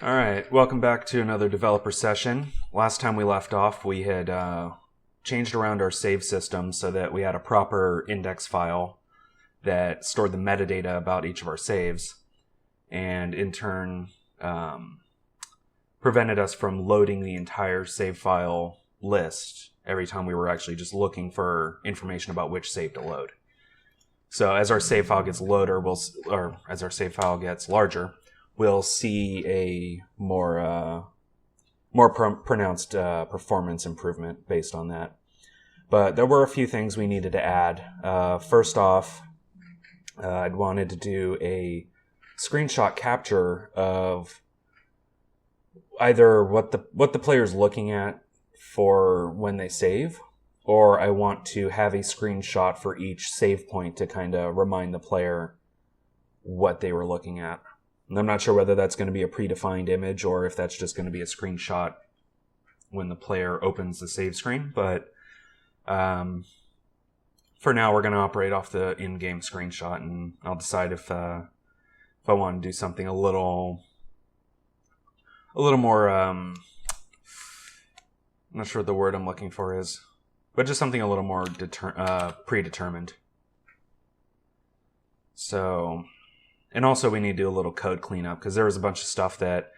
All right, welcome back to another developer session. Last time we left off, we had changed around our save system so that we had a proper index file that stored the metadata about each of our saves, and in turn prevented us from loading the entire save file list every time we were actually just looking for information about which save to load. So as our save file gets loader, as our save file gets larger, we'll see a more pronounced performance improvement based on that. But there were a few things we needed to add. First off, I'd wanted to do a screenshot capture of either what the player's looking at for when they save, or I want to have a screenshot for each save point to kind of remind the player what they were looking at. And I'm not sure whether that's going to be a predefined image or if that's just going to be a screenshot when the player opens the save screen. But for now, we're going to operate off the in-game screenshot, and I'll decide if I want to do something a little more. I'm not sure what the word I'm looking for is, but just something a little more predetermined. So. And also we need to do a little code cleanup because there was a bunch of stuff that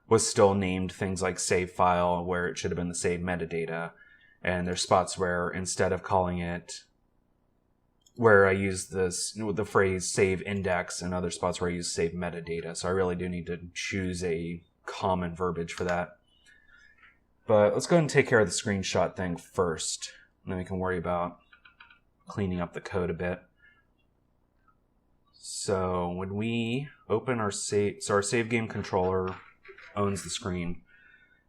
was still named things like save file where it should have been the save metadata. And there's spots where instead of calling it, where I use the phrase save index, and other spots where I use save metadata. So I really do need to choose a common verbiage for that. But let's go ahead and take care of the screenshot thing first. And then we can worry about cleaning up the code a bit. So when we open our save, our save game controller owns the screen,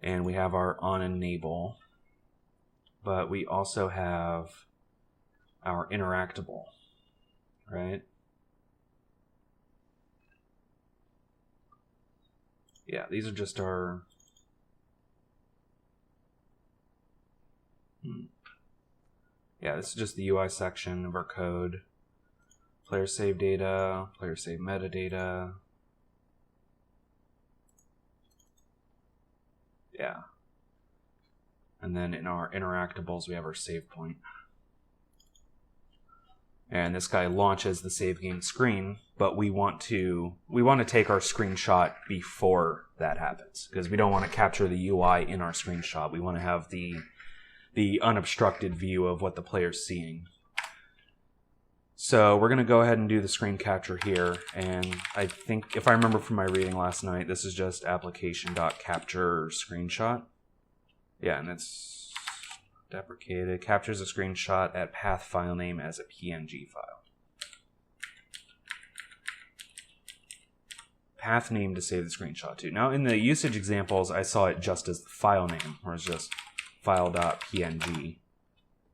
and we have our on enable, but we also have our interactable, right? Yeah, these are just our yeah, this is just the UI section of our code. Player save data, player save metadata. Yeah. And then in our interactables, we have our save point. And this guy launches the save game screen, but we want to take our screenshot before that happens, because we don't want to capture the UI in our screenshot. We want to have the unobstructed view of what the player's seeing. So we're going to go ahead and do the screen capture here, and I think, if I remember from my reading last night, this is just application.capture screenshot. Yeah, and it's deprecated. Captures a screenshot at path file name as a PNG file. Path name to save the screenshot to. Now in the usage examples, I saw it just as the file name, or it's just file.png.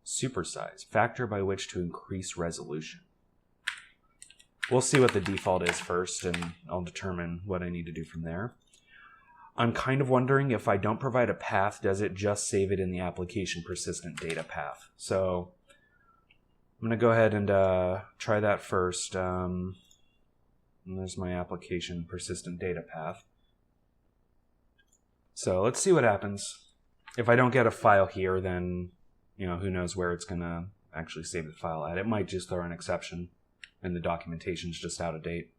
Supersize, factor by which to increase resolution. We'll see what the default is first, and I'll determine what I need to do from there. I'm kind of wondering, if I don't provide a path, does it just save it in the application persistent data path? So I'm going to go ahead and try that first. And there's my application persistent data path. So let's see what happens. If I don't get a file here, then who knows where it's going to actually save the file at. It might just throw an exception and the documentation's just out of date.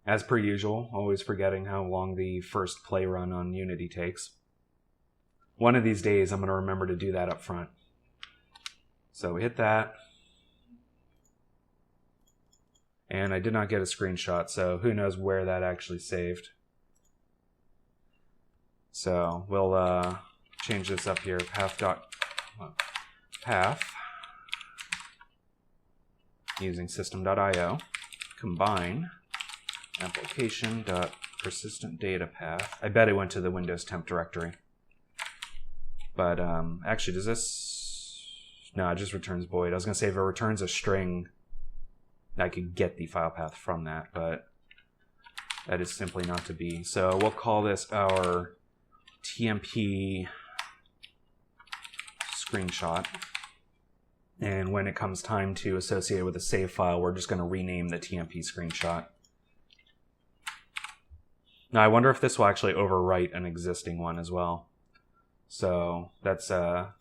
As per usual, always forgetting how long the first play run on Unity takes. One of these days, I'm going to remember to do that up front. So we hit that. And I did not get a screenshot, so who knows where that actually saved. So we'll change this up here, path using system.io, combine application.persistentDataPath. I bet it went to the Windows temp directory. But actually, does this... No, it just returns void. I was going to say if it returns a string, I could get the file path from that, but that is simply not to be. So we'll call this our TMP screenshot. And when it comes time to associate it with a save file, we're just going to rename the TMP screenshot. Now I wonder if this will actually overwrite an existing one as well. So that's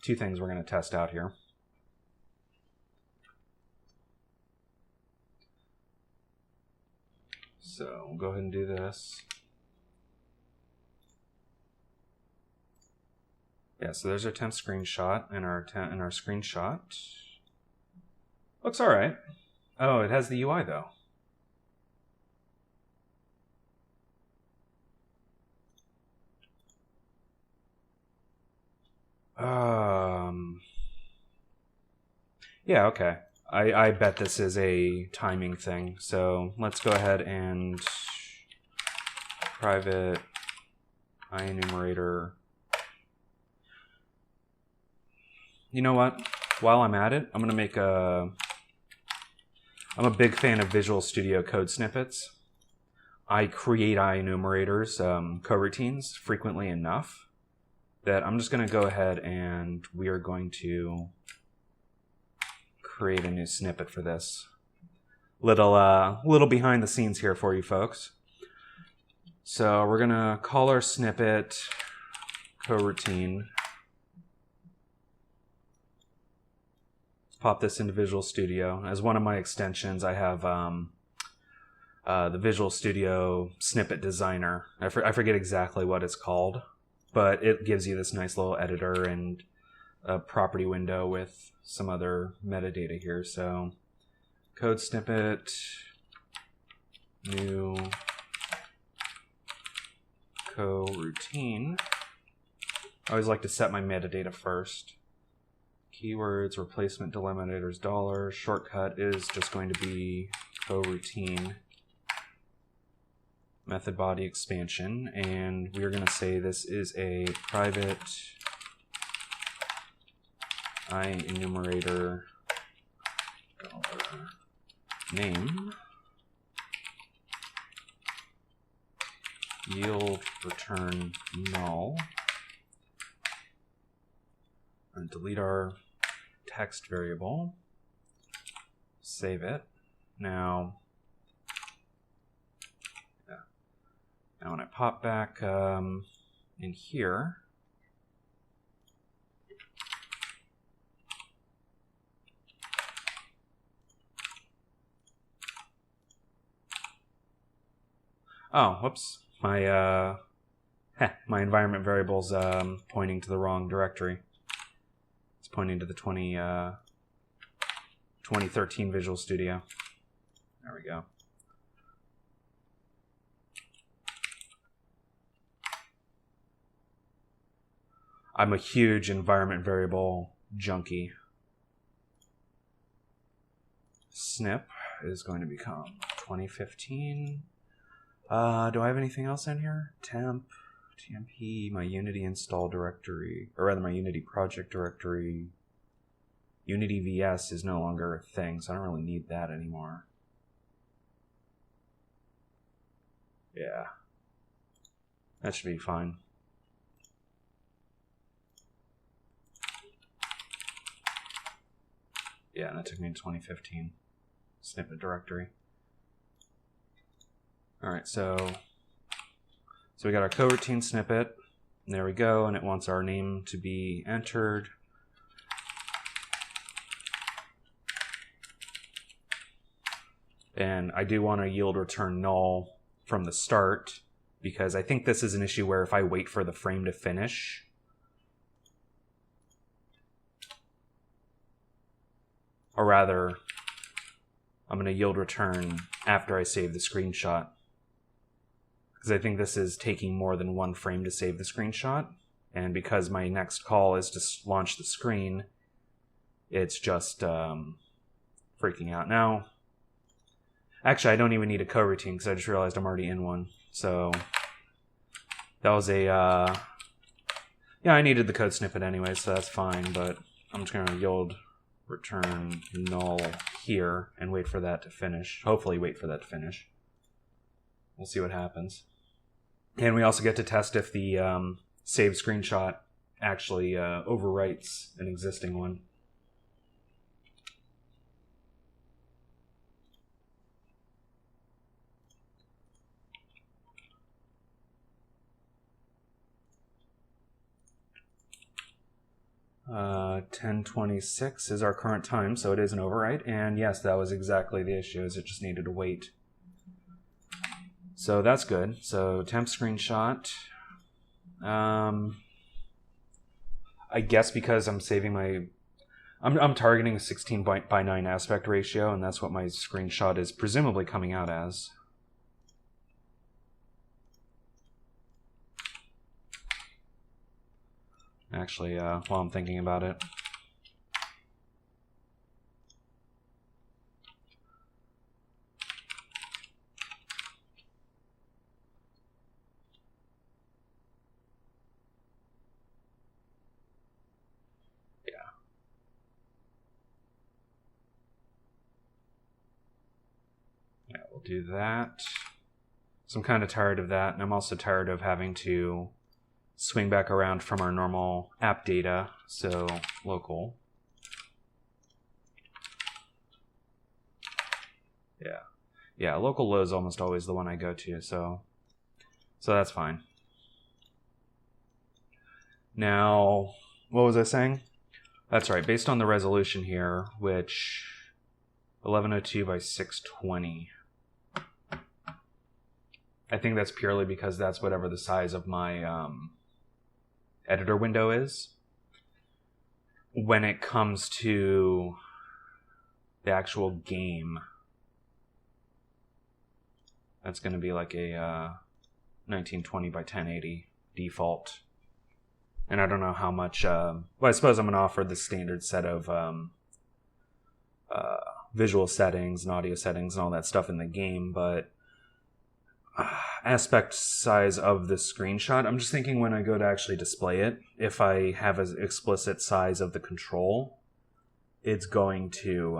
two things we're going to test out here. So we'll go ahead and do this. Yeah, so there's our temp screenshot, and our screenshot looks all right. Oh, it has the UI though. Yeah, okay. I bet this is a timing thing. So let's go ahead and private IEnumerator. You know what? While I'm at it, I'm gonna make I'm a big fan of Visual Studio Code snippets. I create IEnumerators, coroutines frequently enough that I'm just gonna go ahead and we are going to create a new snippet for this. Little behind the scenes here for you folks. So we're gonna call our snippet coroutine. Pop this into Visual Studio. As one of my extensions, I have the Visual Studio Snippet Designer. I forget exactly what it's called, but it gives you this nice little editor and a property window with some other metadata here. So code snippet, new coroutine. I always like to set my metadata first. Keywords, replacement delimiter is $. Shortcut is just going to be coroutine. Method body expansion, and we're going to say this is a private IEnumerator $name yield return null, and delete our text variable, save it. Now when I pop back in here, oh, whoops, my environment variable's pointing to the wrong directory. It's pointing to the 2013 Visual Studio. There we go. I'm a huge environment variable junkie. Snip is going to become 2015. Do I have anything else in here? Temp, TMP, my Unity install directory, or rather my Unity project directory. Unity VS is no longer a thing, so I don't really need that anymore. Yeah. That should be fine. Yeah, that took me to 2015 snippet directory. All right, so we got our coroutine snippet. And there we go, and it wants our name to be entered. And I do want to yield return null from the start, because I think this is an issue where if I wait for the frame to finish, or rather, I'm going to yield return after I save the screenshot, because I think this is taking more than one frame to save the screenshot, and because my next call is to launch the screen, it's just freaking out. Now, actually, I don't even need a coroutine because I just realized I'm already in one. So that was a yeah, I needed the code snippet anyway, so that's fine. But I'm just gonna yield return null here and wait for that to finish. Hopefully, wait for that to finish. We'll see what happens. And we also get to test if the save screenshot actually overwrites an existing one. 10:26 is our current time, so it is an overwrite. And yes, that was exactly the issue, is it just needed to wait. So that's good. So temp screenshot. I guess because I'm saving my... I'm targeting a 16 by 9 aspect ratio, and that's what my screenshot is presumably coming out as. Actually, while I'm thinking about it. Yeah, we'll do that. So I'm kind of tired of that, and I'm also tired of having to swing back around from our normal app data. So local. Yeah, local low is almost always the one I go to, so that's fine. Now, what was I saying? That's right, based on the resolution here, which 1102 by 620. I think that's purely because that's whatever the size of my editor window is. When it comes to the actual game, that's going to be like a 1920 by 1080 default. And I don't know how much... well, I suppose I'm going to offer the standard set of visual settings and audio settings and all that stuff in the game, but aspect size of the screenshot, I'm just thinking when I go to actually display it, if I have an explicit size of the control, it's going to...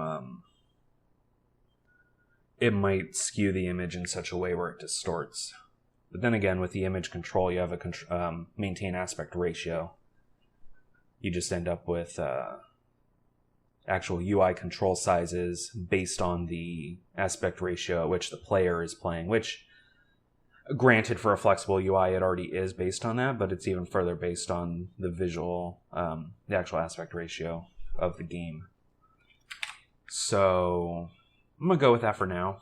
it might skew the image in such a way where it distorts. But then again, with the image control, you have a maintain aspect ratio. You just end up with actual UI control sizes based on the aspect ratio at which the player is playing, which, granted, for a flexible UI, it already is based on that, but it's even further based on the visual, the actual aspect ratio of the game. So I'm going to go with that for now.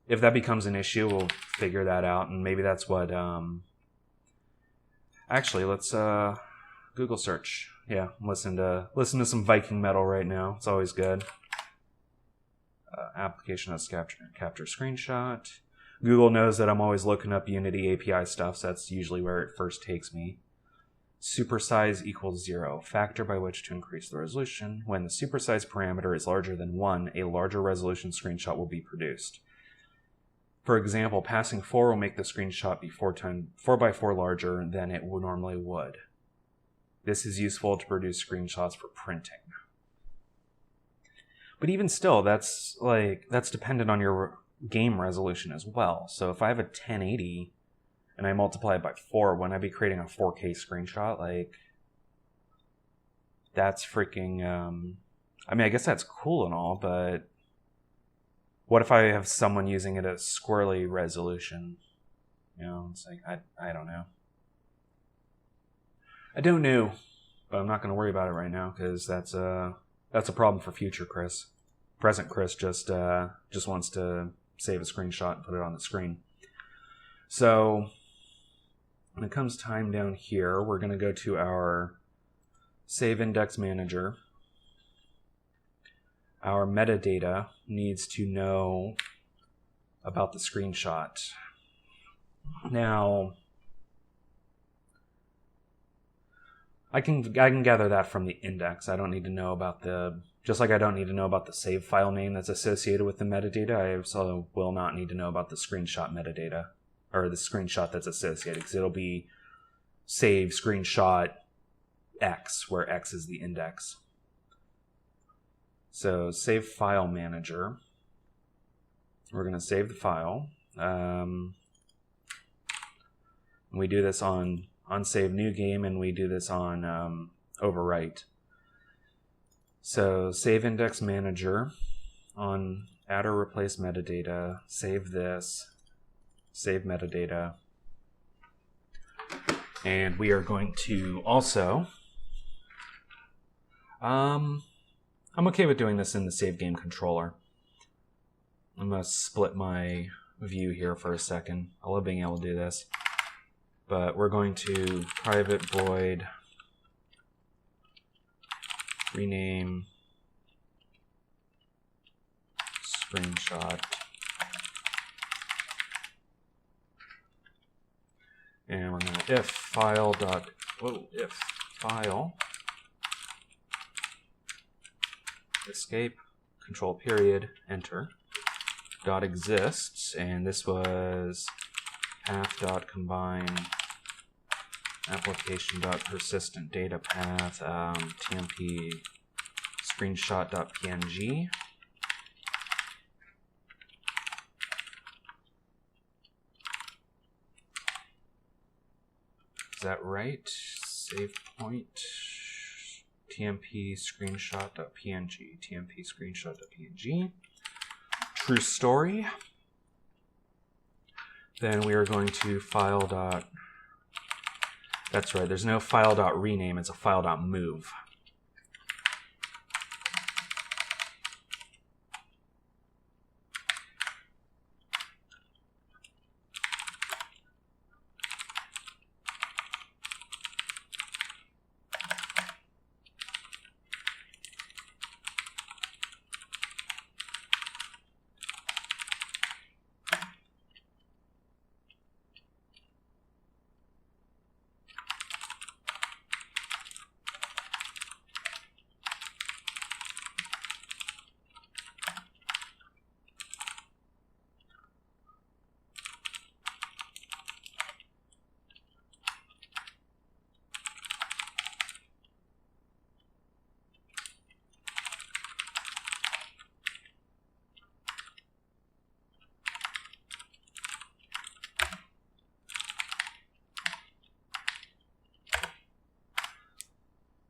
If that becomes an issue, we'll figure that out, and maybe that's what... Actually, let's Google search. Yeah, listen to some Viking metal right now. It's always good. Application that's capture screenshot. Google knows that I'm always looking up Unity API stuff, so that's usually where it first takes me. Supersize equals 0. Factor by which to increase the resolution. When the supersize parameter is larger than 1, a larger resolution screenshot will be produced. For example, passing 4 will make the screenshot be 4 by 4 larger than it normally would. This is useful to produce screenshots for printing. But even still, that's dependent on your game resolution as well. So if I have a 1080 and I multiply it by 4, wouldn't I be creating a 4K screenshot? Like, that's freaking... I mean, I guess that's cool and all, but what if I have someone using it at squirrely resolution? You know, it's like, I don't know. I don't know, but I'm not going to worry about it right now because that's a problem for future Chris. Present Chris just wants to save a screenshot and put it on the screen. So when it comes time down here, we're going to go to our Save Index Manager. Our metadata needs to know about the screenshot. Now, I can gather that from the index. I don't need to know about just like I don't need to know about the save file name that's associated with the metadata, I also will not need to know about the screenshot metadata, or the screenshot that's associated, because it'll be save screenshot X, where X is the index. So save file manager. We're going to save the file. We do this on save new game, and we do this on overwrite. So save index manager on add or replace metadata, save this, save metadata. And we are going to also I'm okay with doing this in the save game controller. I'm going to split my view here for a second. I love being able to do this. But we're going to private void rename screenshot. And we're going to if file escape control period enter dot exists, and this was path dot combine application dot persistent data path tmp screenshot dot png. Is that right? Save point tmp screenshot.png, tmp screenshot.png. True story. Then we are going to file dot. That's right, there's no file dot rename, it's a file dot move.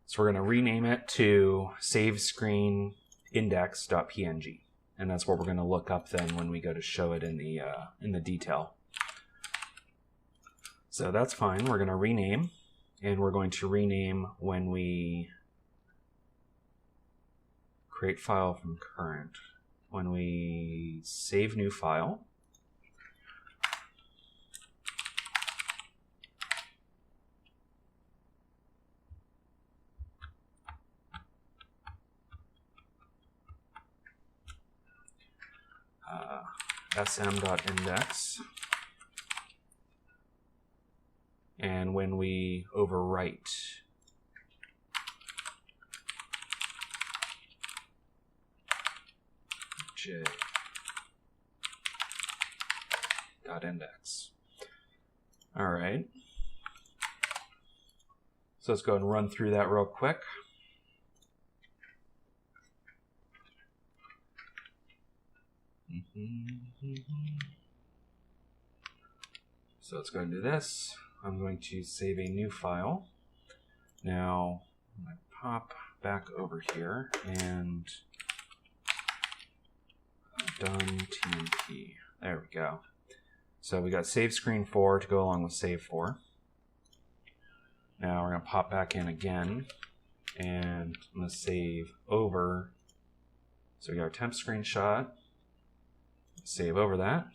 So we're going to rename it to savescreenindex.png, and that's what we're going to look up then when we go to show it in the detail. So that's fine. We're going to rename, and we're going to rename when we create file from current. When we save new file, sm.index, and when we overwrite j.index. All right. So let's go ahead and run through that real quick. So let's go and do this. I'm going to save a new file. Now I'm going to pop back over here and done TMP. There we go. So we got save screen 4 to go along with save 4. Now we're going to pop back in again, and I'm going to save over. So we got our temp screenshot. Save over that,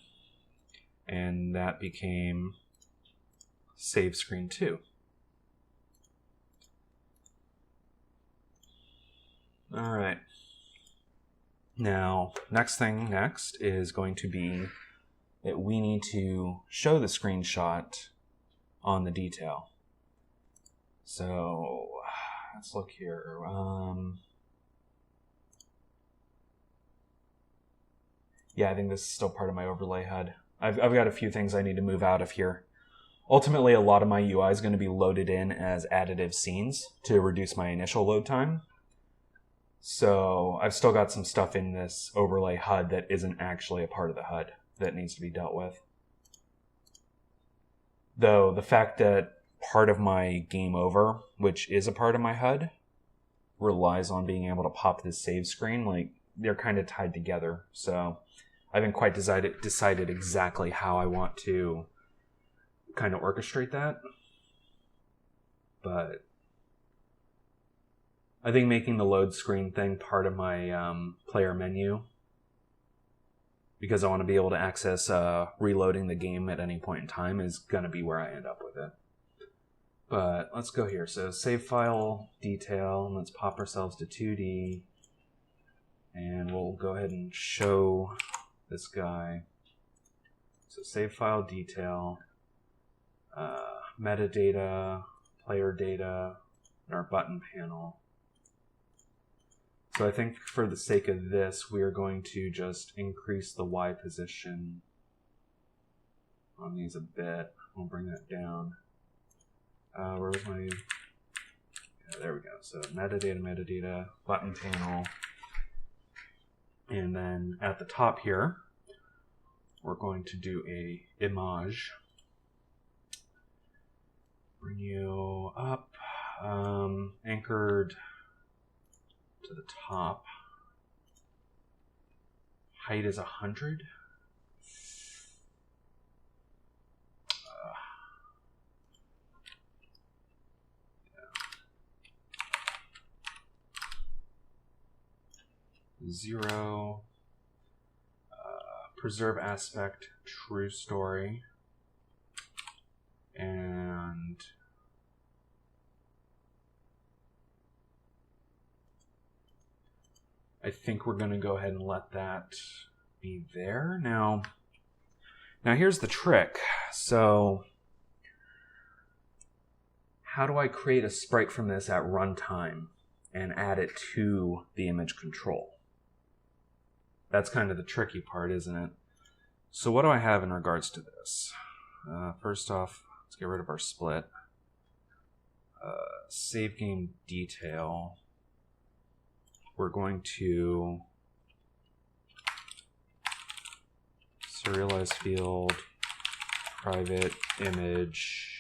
and that became save screen 2. All right. Now, next is going to be that we need to show the screenshot on the detail. So let's look here. Yeah, I think this is still part of my overlay HUD. I've got a few things I need to move out of here. Ultimately, a lot of my UI is going to be loaded in as additive scenes to reduce my initial load time. So I've still got some stuff in this overlay HUD that isn't actually a part of the HUD that needs to be dealt with. Though the fact that part of my game over, which is a part of my HUD, relies on being able to pop this save screen, like they're kind of tied together. So I haven't quite decided exactly how I want to kind of orchestrate that. But I think making the load screen thing part of my player menu, because I want to be able to access reloading the game at any point in time, is going to be where I end up with it. But let's go here. So save file detail. Let's pop ourselves to 2D. And we'll go ahead and show this guy. So save file detail, metadata, player data, and our button panel. So I think for the sake of this, we are going to just increase the Y position on these a bit. We'll bring that down. Where was my... Yeah, there we go. So metadata, button panel. And then at the top here, we're going to do a image. Bring you up, anchored to the top. Height is 100. Yeah. 0. Preserve aspect, true story. And I think we're going to go ahead and let that be there. Now here's the trick. So how do I create a sprite from this at runtime and add it to the image control? That's kind of the tricky part, isn't it? So what do I have in regards to this? First off, let's get rid of our split. Save game detail. We're going to serialize field, private image.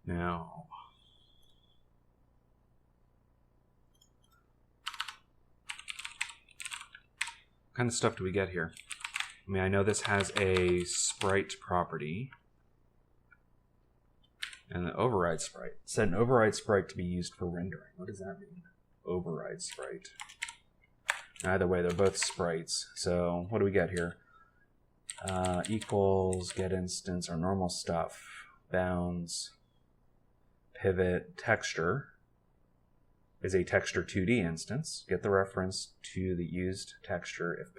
Now, what kind of stuff do we get here? I mean, I know this has a sprite property and the override sprite. Set an override sprite to be used for rendering. What does that mean? Override sprite. Either way, they're both sprites. So what do we get here? Equals, get instance, our normal stuff. Bounds. Pivot texture is a texture 2D instance. Get the reference to the used texture. If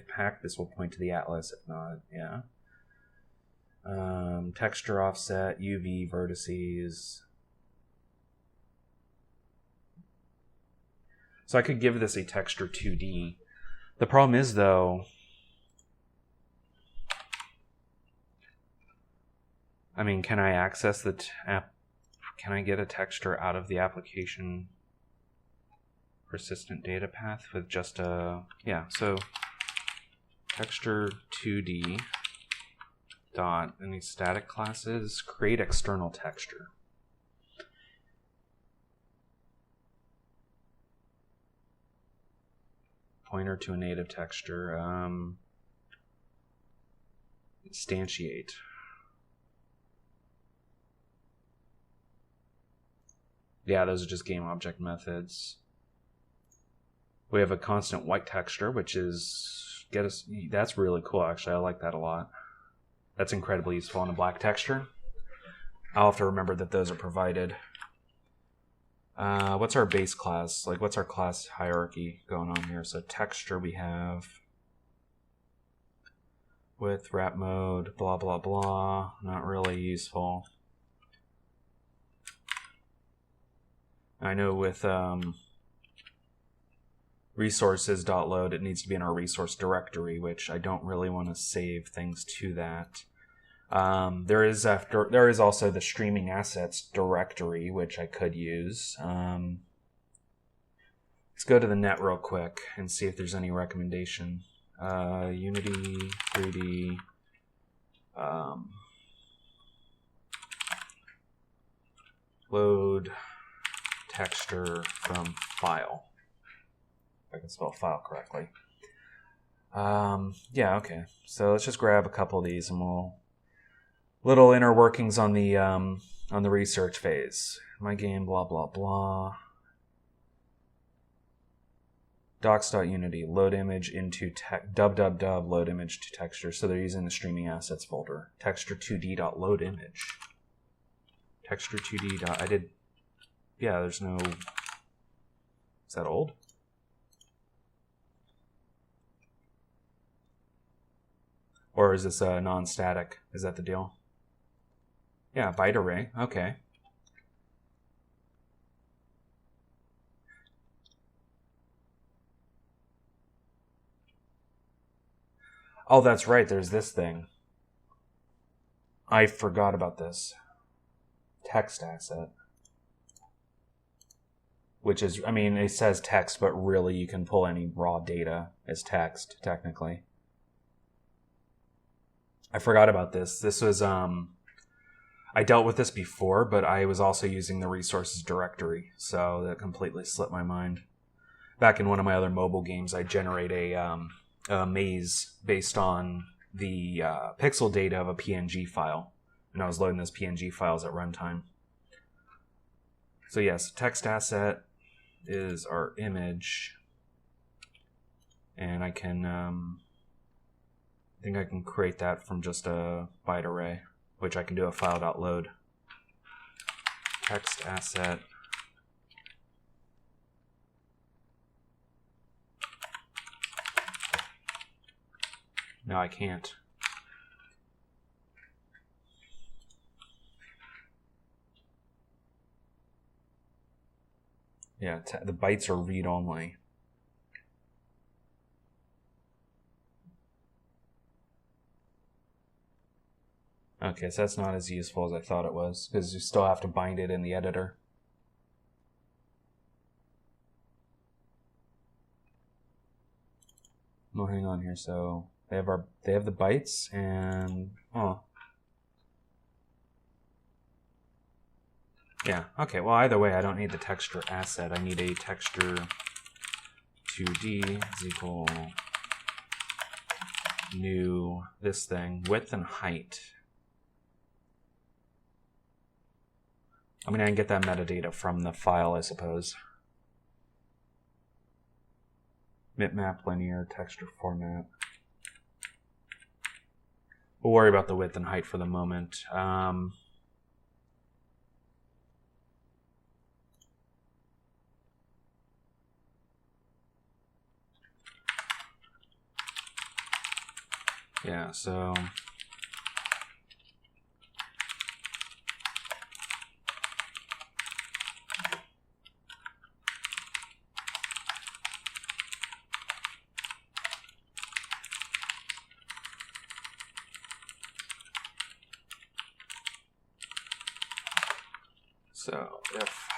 packed, this will point to the atlas. If not, yeah. Texture offset, UV vertices. So I could give this a texture 2D. The problem is, though, I mean, can I access the can I get a texture out of the application persistent data path with just a, yeah, so texture 2D dot any static classes, create external texture. Pointer to a native texture. Instantiate. Yeah, those are just game object methods. We have a constant white texture, which is that's really cool actually. I like that a lot. That's incredibly useful on a black texture. I'll have to remember that those are provided. What's our base class? Like, what's our class hierarchy going on here? So texture we have with wrap mode, blah, blah, blah. Not really useful. I know with resources.load, it needs to be in our resource directory, which I don't really want to save things to that. There is also the streaming assets directory, which I could use. Let's go to the net real quick and see if there's any recommendation. Unity 3D. Load texture from file. If I can spell file correctly. Yeah, okay. So let's just grab a couple of these and we'll little inner workings on the research phase. My game, blah blah blah. Docs.unity, load image into dub load image to texture. So they're using the streaming assets folder. Texture2d.load image. Texture2d. I did. Yeah, there's no. Is that old? Or is this non-static? Is that the deal? Yeah, byte array. Okay. Oh, that's right. There's this thing. I forgot about this. Text asset. Which is, I mean, it says text, but really you can pull any raw data as text, technically. I forgot about this. This was, I dealt with this before, but I was also using the resources directory, so that completely slipped my mind. Back in one of my other mobile games, I generate a maze based on the pixel data of a PNG file, and I was loading those PNG files at runtime. So yes, text asset is our image, and I can I think I can create that from just a byte array, which I can do a file.load. Text asset. No, I can't. Yeah, the bytes are read-only. Okay, so that's not as useful as I thought it was, because you still have to bind it in the editor. No, hang on here. So they have the bytes, and yeah. Okay. Well, either way, I don't need the texture asset. I need a texture 2D is equal new this thing width and height. I mean, I can get that metadata from the file, I suppose. Bitmap linear texture format. We'll worry about the width and height for the moment. Yeah, so if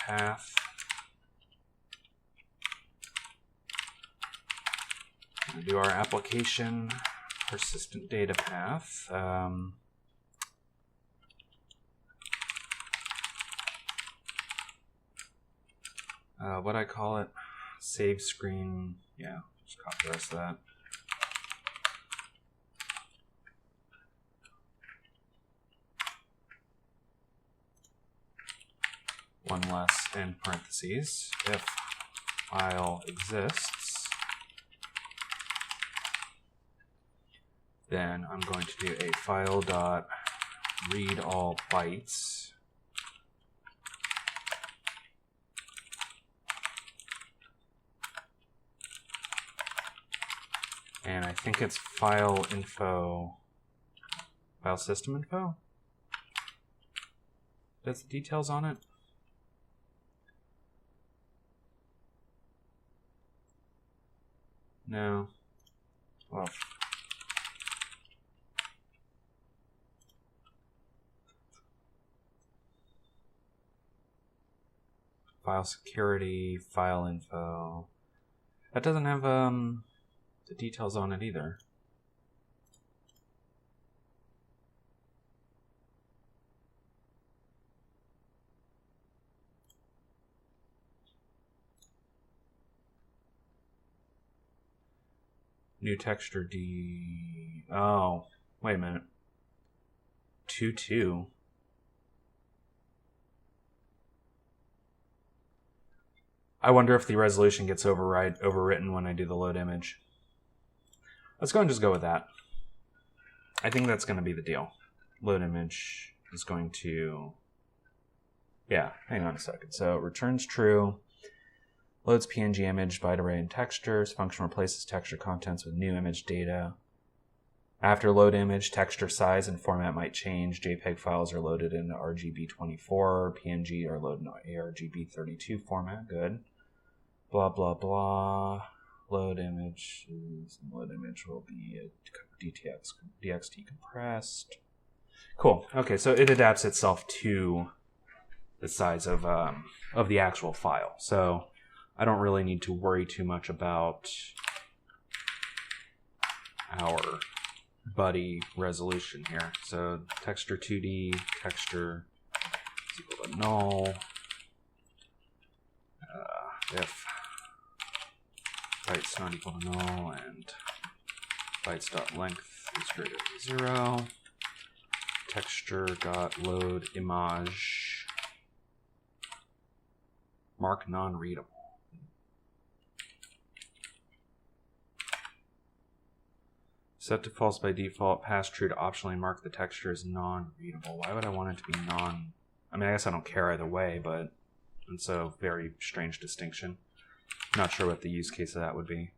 path we'll do our application persistent data path. What I call it? Save screen. Yeah, just copy the rest of that. One less in parentheses. If file exists, then I'm going to do a file dot read all bytes. And I think it's file info, file system info. That's the details on it. No. Well. File security, file info. That doesn't have the details on it either. New texture D. Oh, wait a minute. 2.2. I wonder if the resolution gets overwritten when I do the load image. Let's go and just go with that. I think that's going to be the deal. Load image is going to... Yeah, hang on a second. So returns true. Loads PNG image, byte array, and textures. Function replaces texture contents with new image data. After load image, texture size and format might change. JPEG files are loaded in RGB24. PNG are loaded in ARGB32 format. Good. Blah, blah, blah. Load image will be DXT compressed. Cool. Okay, so it adapts itself to the size of the actual file. So I don't really need to worry too much about our buddy resolution here. So texture 2D, texture is equal to null. If bytes not equal to null and bytes.length is greater than 0, texture.load image mark non-readable. Set to false by default, pass true to optionally mark the texture as non-readable. Why would I want it to be non... I mean, I guess I don't care either way, but it's a very strange distinction. Not sure what the use case of that would be.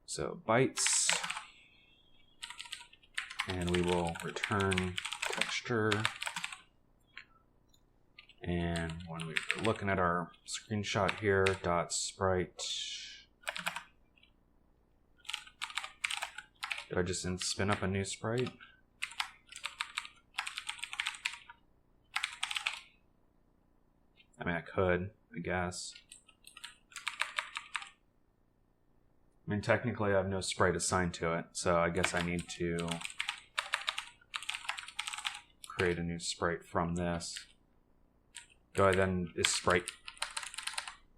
So bytes, and we will return texture. And when we're looking at our screenshot here, dot sprite. Did I just spin up a new sprite? I mean, I could, I guess. I mean, technically I have no sprite assigned to it, so I guess I need to create a new sprite from this. Do I then, is sprite,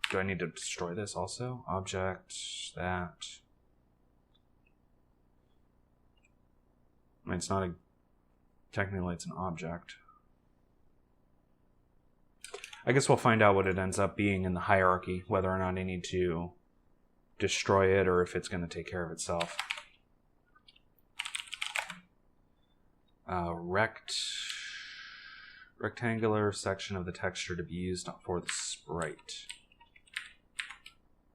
do I need to destroy this also? Object, that. I mean, it's not a, technically it's an object. I guess we'll find out what it ends up being in the hierarchy, whether or not I need to destroy it or if it's going to take care of itself. Rectangular section of the texture to be used for the sprite.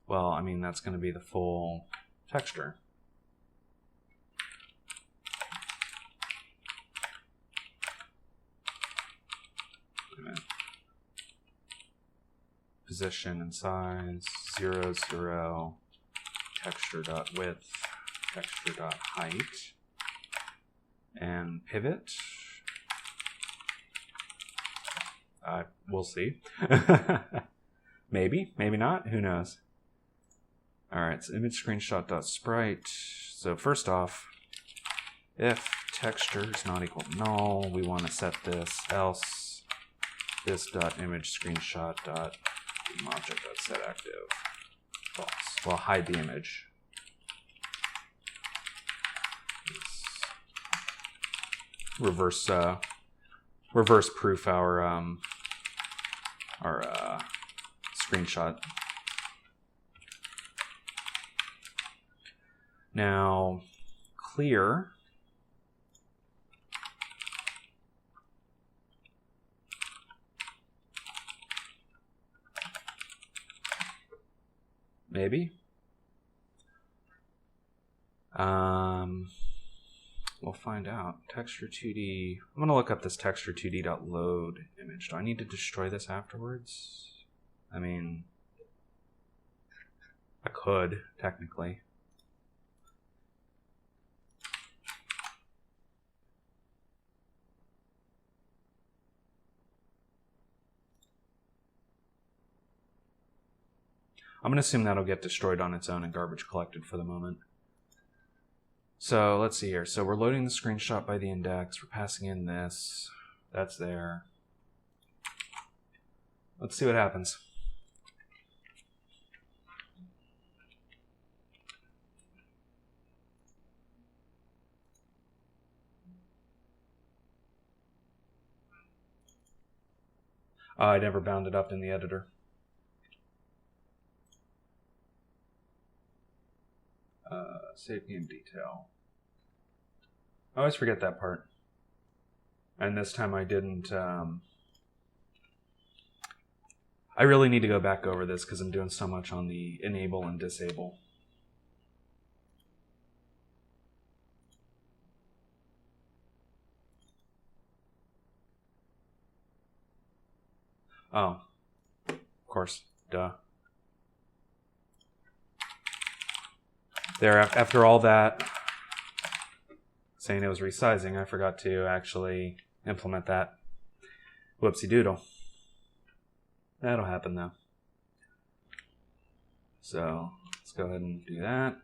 Well, I mean, that's going to be the full texture. Position and size, 0, 0, texture.width, texture.height, and pivot. We'll see. Maybe, maybe not, who knows. Alright, so image screenshot.sprite. So first off, if texture is not equal to null, we want to set this, else this.image screenshot.object.setActive false. Well, hide the image. Reverse proof our screenshot. Now, clear. Maybe. We'll find out. Texture 2D. I'm going to look up this texture 2D.load image. Do I need to destroy this afterwards? I mean, I could, technically. I'm going to assume that'll get destroyed on its own and garbage collected for the moment. So let's see here. So we're loading the screenshot by the index. We're passing in this. That's there. Let's see what happens. I never bound it up in the editor. Save game detail. I always forget that part. And this time I didn't... I really need to go back over this because I'm doing so much on the enable and disable. Oh, of course, duh. There, after all that, saying it was resizing, I forgot to actually implement that. Whoopsie doodle. That'll happen though. So let's go ahead and do that.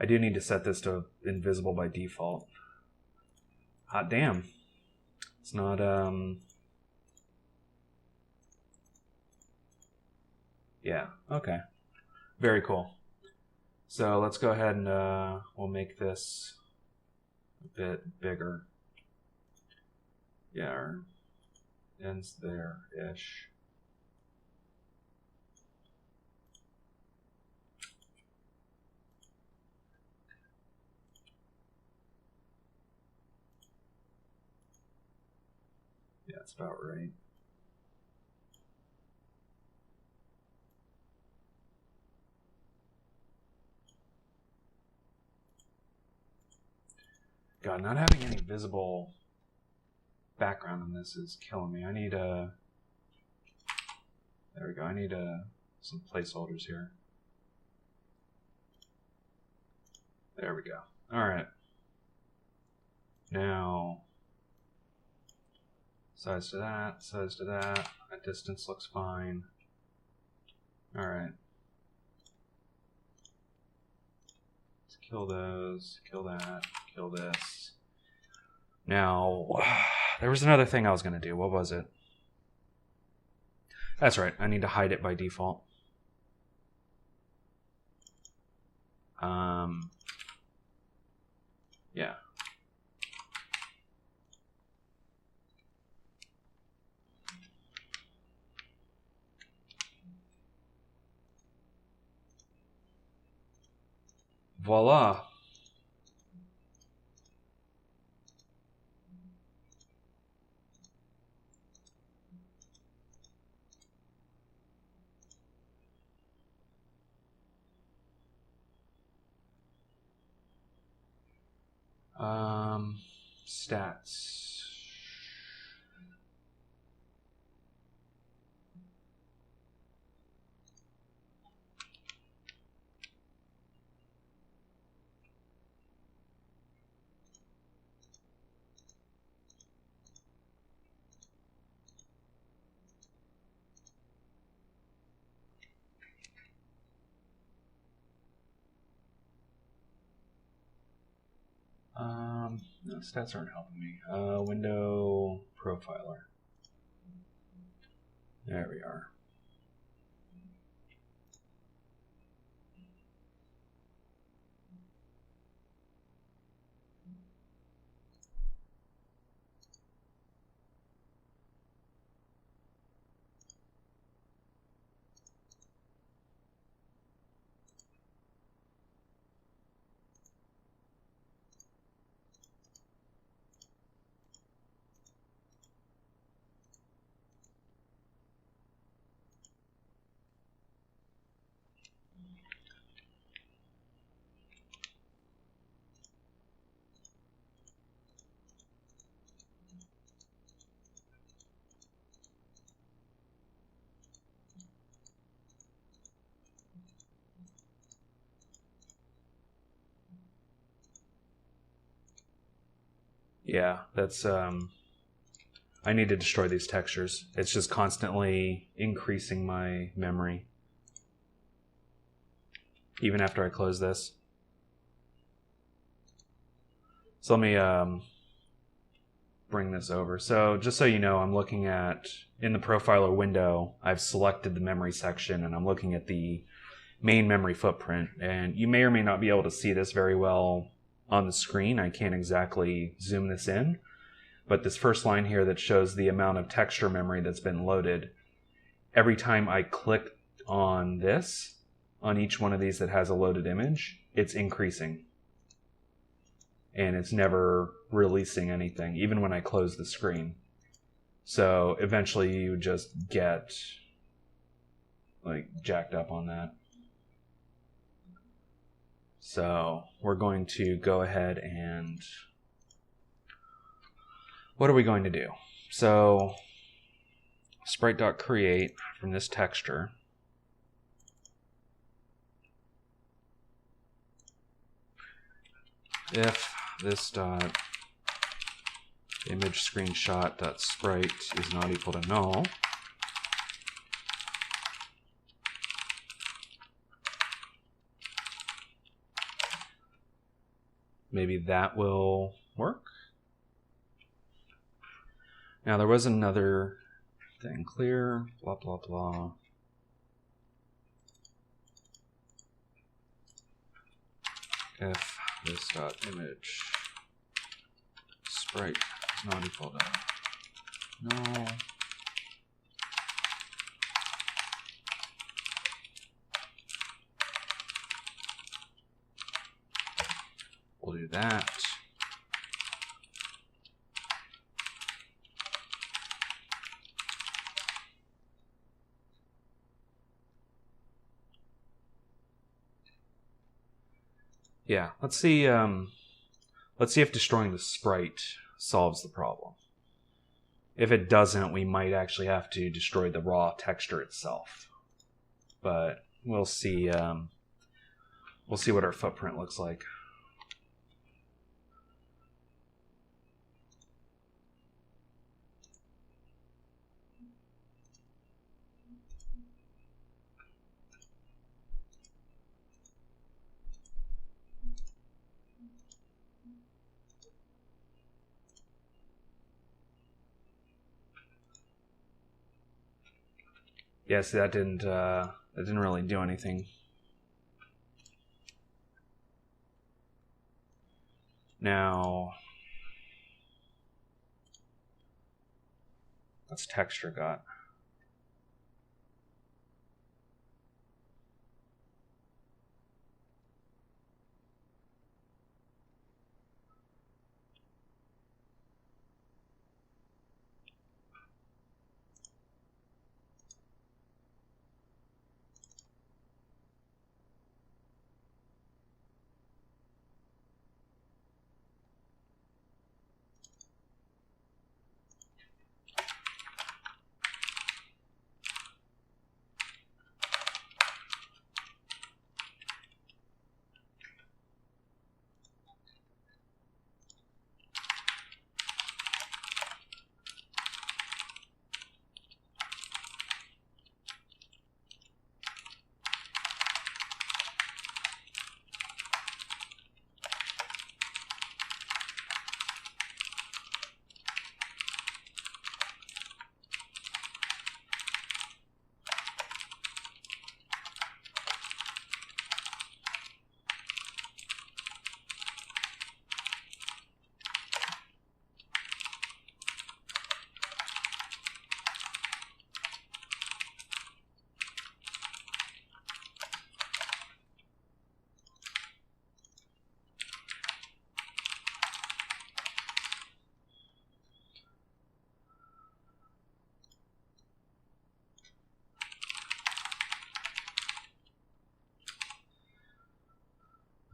I do need to set this to invisible by default. Hot damn. It's not, yeah, okay. Very cool. So let's go ahead and we'll make this a bit bigger. Yeah, our ends there-ish. Yeah, that's about right. God, not having any visible background on this is killing me. I need a... There we go. I need some placeholders here. There we go. All right. Now, size to that, size to that. That distance looks fine. All right. Let's kill those, kill that, kill this. Now, there was another thing I was going to do. What was it? That's right. I need to hide it by default. Yeah. Voila. Stats. No, stats aren't helping me. Window profiler. There we are. Yeah, that's, I need to destroy these textures. It's just constantly increasing my memory. Even after I close this. So let me bring this over. So just so you know, I'm looking at, in the profiler window, I've selected the memory section and I'm looking at the main memory footprint. And you may or may not be able to see this very well on the screen. I can't exactly zoom this in. But this first line here that shows the amount of texture memory that's been loaded, every time I click on this, on each one of these that has a loaded image, it's increasing. And it's never releasing anything, even when I close the screen. So eventually you just get like jacked up on that. So we're going to go ahead and what are we going to do? So sprite.create from this texture. If this dot image screenshot dot sprite is not equal to null, maybe that will work. Now there was another thing, clear, blah, blah, blah. If this dot image sprite is not equal to null, we'll do that. Yeah, let's see if destroying the sprite solves the problem. If it doesn't, we might actually have to destroy the raw texture itself. But we'll see what our footprint looks like. Yeah, see, that didn't really do anything. Now, what's texture got?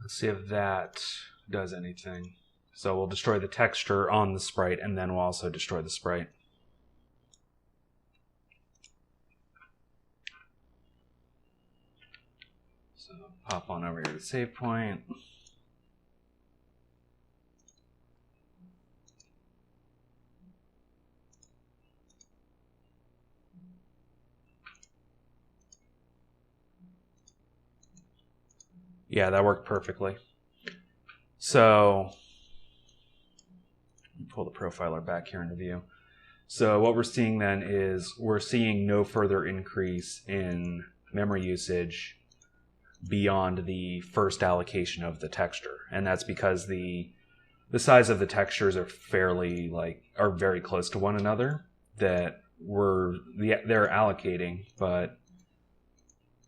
Let's see if that does anything. So we'll destroy the texture on the sprite, and then we'll also destroy the sprite. So pop on over here to save point. Yeah, that worked perfectly. So, let me pull the profiler back here into view. So what we're seeing then is we're seeing no further increase in memory usage beyond the first allocation of the texture. And that's because the size of the textures are very close to one another, that they're allocating, but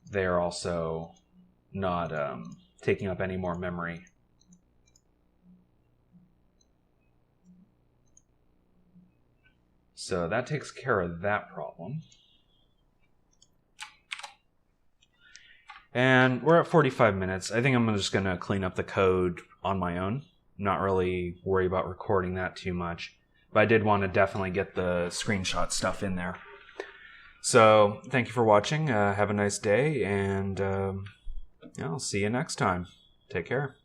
they're also not taking up any more memory. So that takes care of that problem. And we're at 45 minutes. I think I'm just going to clean up the code on my own. Not really worry about recording that too much. But I did want to definitely get the screenshot stuff in there. So thank you for watching. Have a nice day, and I'll see you next time. Take care.